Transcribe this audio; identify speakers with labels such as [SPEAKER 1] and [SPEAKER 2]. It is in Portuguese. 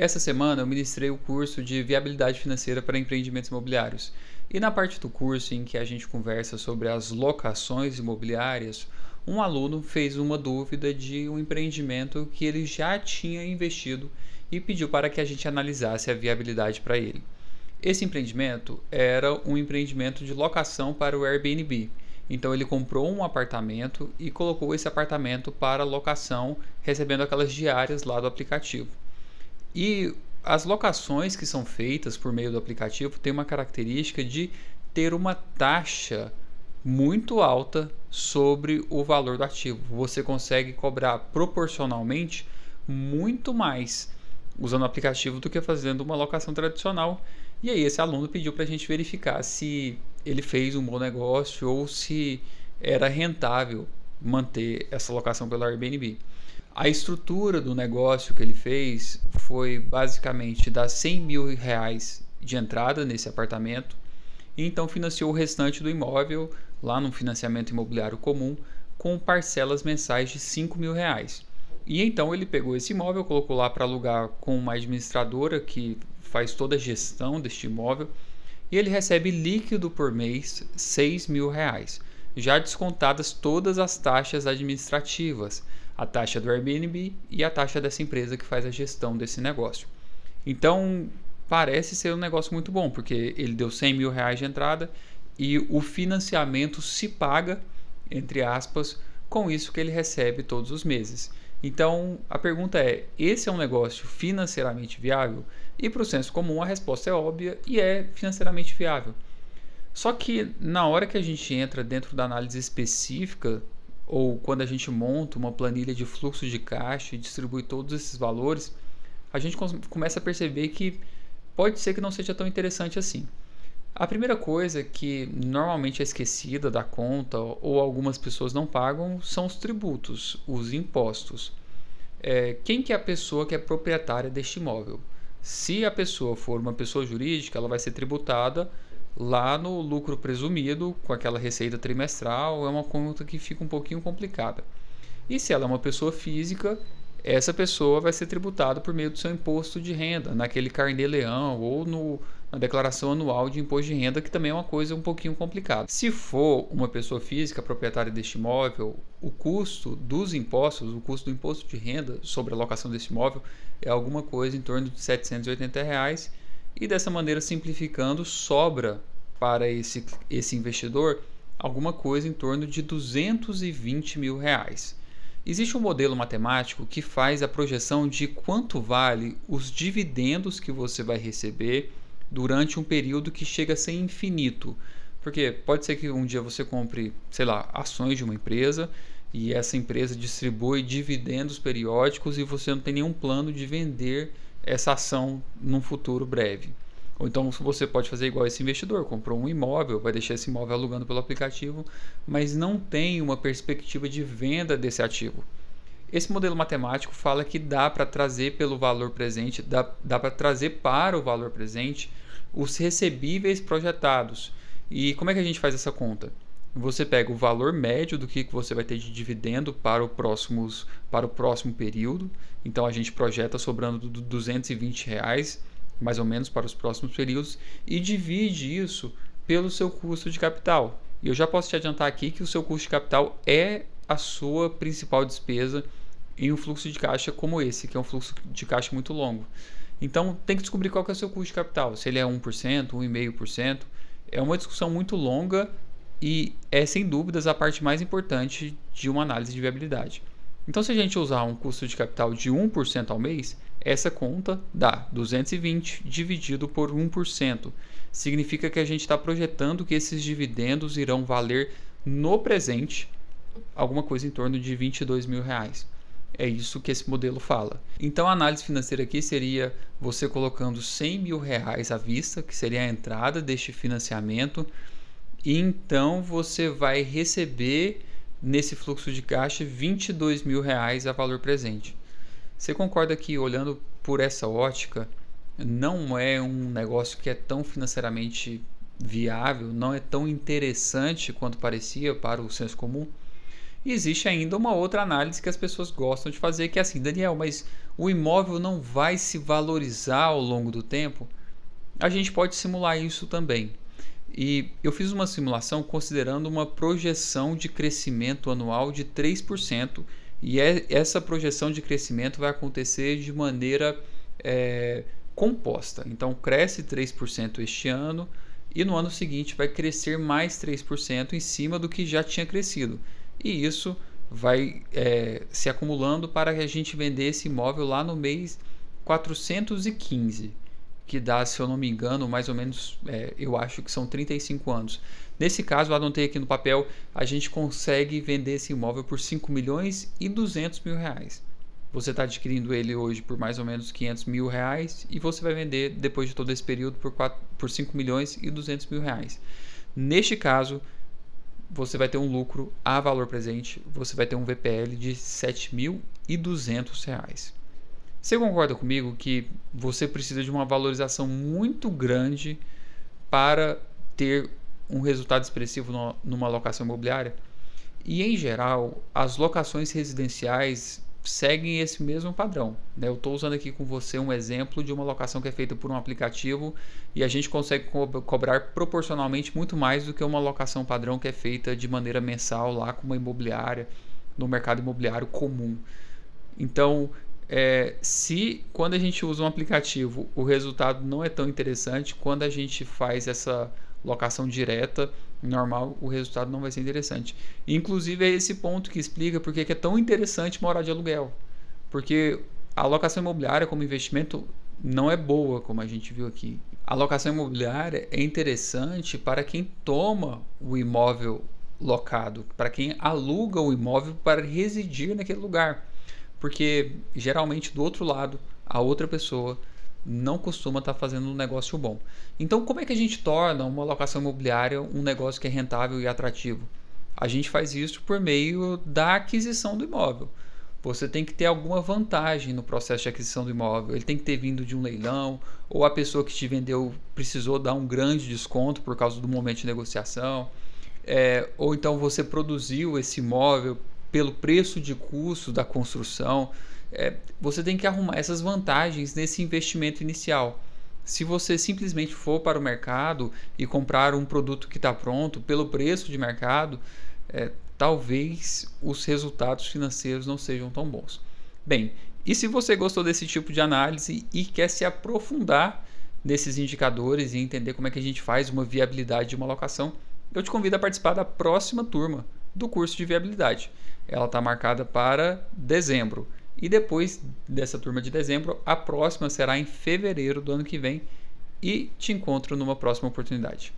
[SPEAKER 1] Essa semana eu ministrei o curso de viabilidade financeira para empreendimentos imobiliários. E na parte do curso em que a gente conversa sobre as locações imobiliárias, um aluno fez uma dúvida de um empreendimento que ele já tinha investido e pediu para que a gente analisasse a viabilidade para ele. Esse empreendimento era um empreendimento de locação para o Airbnb. Então ele comprou um apartamento e colocou esse apartamento para locação, recebendo aquelas diárias lá do aplicativo. E as locações que são feitas por meio do aplicativo têm uma característica de ter uma taxa muito alta sobre o valor do ativo. Você consegue cobrar proporcionalmente muito mais usando o aplicativo do que fazendo uma locação tradicional. E aí esse aluno pediu para a gente verificar se ele fez um bom negócio ou se era rentável manter essa locação pelo Airbnb. A estrutura do negócio que ele fez foi basicamente dar R$ 100.000 de entrada nesse apartamento e então financiou o restante do imóvel lá no financiamento imobiliário comum com parcelas mensais de R$ 5.000. E então ele pegou esse imóvel, colocou lá para alugar com uma administradora que faz toda a gestão deste imóvel e ele recebe líquido por mês R$ 6.000, já descontadas todas as taxas administrativas, a taxa do Airbnb e a taxa dessa empresa que faz a gestão desse negócio. Então parece ser um negócio muito bom, porque ele deu R$ 100.000 de entrada e o financiamento se paga, entre aspas, com isso que ele recebe todos os meses. Então a pergunta é: esse é um negócio financeiramente viável? E para o senso comum a resposta é óbvia e é financeiramente viável. Só que na hora que a gente entra dentro da análise específica, ou quando a gente monta uma planilha de fluxo de caixa e distribui todos esses valores, a gente começa a perceber que pode ser que não seja tão interessante assim. A primeira coisa que normalmente é esquecida da conta ou algumas pessoas não pagam são os tributos, os impostos. Quem que é a pessoa que é proprietária deste imóvel? Se a pessoa for uma pessoa jurídica, ela vai ser tributada lá no lucro presumido, com aquela receita trimestral. É uma conta que fica um pouquinho complicada. E se ela é uma pessoa física, essa pessoa vai ser tributada por meio do seu imposto de renda, naquele carnê-leão ou na declaração anual de imposto de renda, que também é uma coisa um pouquinho complicada. Se for uma pessoa física proprietária deste imóvel, o custo dos impostos, o custo do imposto de renda sobre a locação desse imóvel é alguma coisa em torno de R$ 780, e dessa maneira, simplificando, sobra para esse investidor alguma coisa em torno de R$ 220.000. Existe um modelo matemático que faz a projeção de quanto vale os dividendos que você vai receber durante um período que chega a ser infinito. Porque pode ser que um dia você compre, sei lá, ações de uma empresa e essa empresa distribui dividendos periódicos e você não tem nenhum plano de vender essa ação num futuro breve. Ou então você pode fazer igual esse investidor, comprou um imóvel, vai deixar esse imóvel alugando pelo aplicativo, mas não tem uma perspectiva de venda desse ativo. Esse modelo matemático fala que dá para trazer pelo valor presente, dá para trazer para o valor presente os recebíveis projetados. E como é que a gente faz essa conta? Você pega o valor médio do que você vai ter de dividendo para o próximo período. Então a gente projeta sobrando R$ 220, mais ou menos, para os próximos períodos, e divide isso pelo seu custo de capital. E eu já posso te adiantar aqui que o seu custo de capital é a sua principal despesa em um fluxo de caixa como esse, que é um fluxo de caixa muito longo. Então tem que descobrir qual que é o seu custo de capital, se ele é 1%, 1,5%. É uma discussão muito longa e é sem dúvidas a parte mais importante de uma análise de viabilidade. Então se a gente usar um custo de capital de 1% ao mês, essa conta dá 220 dividido por 1%. Significa que a gente está projetando que esses dividendos irão valer no presente alguma coisa em torno de R$ 22.000. É isso que esse modelo fala. Então a análise financeira aqui seria você colocando R$ 100.000 à vista, que seria a entrada deste financiamento, e então você vai receber nesse fluxo de caixa R$ 22.000 a valor presente. Você concorda que, olhando por essa ótica, não é um negócio que é tão financeiramente viável, não é tão interessante quanto parecia para o senso comum? E existe ainda uma outra análise que as pessoas gostam de fazer, que é assim: Daniel, mas o imóvel não vai se valorizar ao longo do tempo, a gente pode simular isso também. E eu fiz uma simulação considerando uma projeção de crescimento anual de 3%, e essa projeção de crescimento vai acontecer de maneira composta. Então cresce 3% este ano e no ano seguinte vai crescer mais 3% em cima do que já tinha crescido. E isso vai se acumulando para que a gente vender esse imóvel lá no mês 415, que dá, se eu não me engano, mais ou menos, eu acho que são 35 anos. Nesse caso, eu anotei aqui no papel, a gente consegue vender esse imóvel por 5 milhões e 200 mil reais. Você está adquirindo ele hoje por mais ou menos 500 mil reais e você vai vender depois de todo esse período por 5 milhões e 200 mil reais. Neste caso, você vai ter um lucro a valor presente, você vai ter um VPL de R$ 7.200. Você concorda comigo que você precisa de uma valorização muito grande para ter um resultado expressivo numa locação imobiliária? E em geral, as locações residenciais seguem esse mesmo padrão, né? Eu estou usando aqui com você um exemplo de uma locação que é feita por um aplicativo e a gente consegue cobrar proporcionalmente muito mais do que uma locação padrão que é feita de maneira mensal lá com uma imobiliária, no mercado imobiliário comum. Então, se quando a gente usa um aplicativo o resultado não é tão interessante, quando a gente faz essa locação direta normal, o resultado não vai ser interessante. Inclusive é esse ponto que explica porque que é tão interessante morar de aluguel, porque a locação imobiliária como investimento não é boa, como a gente viu aqui. A locação imobiliária é interessante para quem toma o imóvel locado, para quem aluga o imóvel para residir naquele lugar, porque geralmente do outro lado a outra pessoa não costuma estar fazendo um negócio bom. Então, como é que a gente torna uma locação imobiliária um negócio que é rentável e atrativo? A gente faz isso por meio da aquisição do imóvel. Você tem que ter alguma vantagem no processo de aquisição do imóvel. Ele tem que ter vindo de um leilão, ou a pessoa que te vendeu precisou dar um grande desconto por causa do momento de negociação, ou então você produziu esse imóvel pelo preço de custo da construção. Você tem que arrumar essas vantagens nesse investimento inicial. Se você simplesmente for para o mercado e comprar um produto que está pronto pelo preço de mercado, talvez os resultados financeiros não sejam tão bons. Bem, e se você gostou desse tipo de análise e quer se aprofundar nesses indicadores e entender como é que a gente faz uma viabilidade de uma locação, eu te convido a participar da próxima turma do curso de viabilidade. Ela está marcada para dezembro. E depois dessa turma de dezembro, a próxima será em fevereiro do ano que vem. E te encontro numa próxima oportunidade.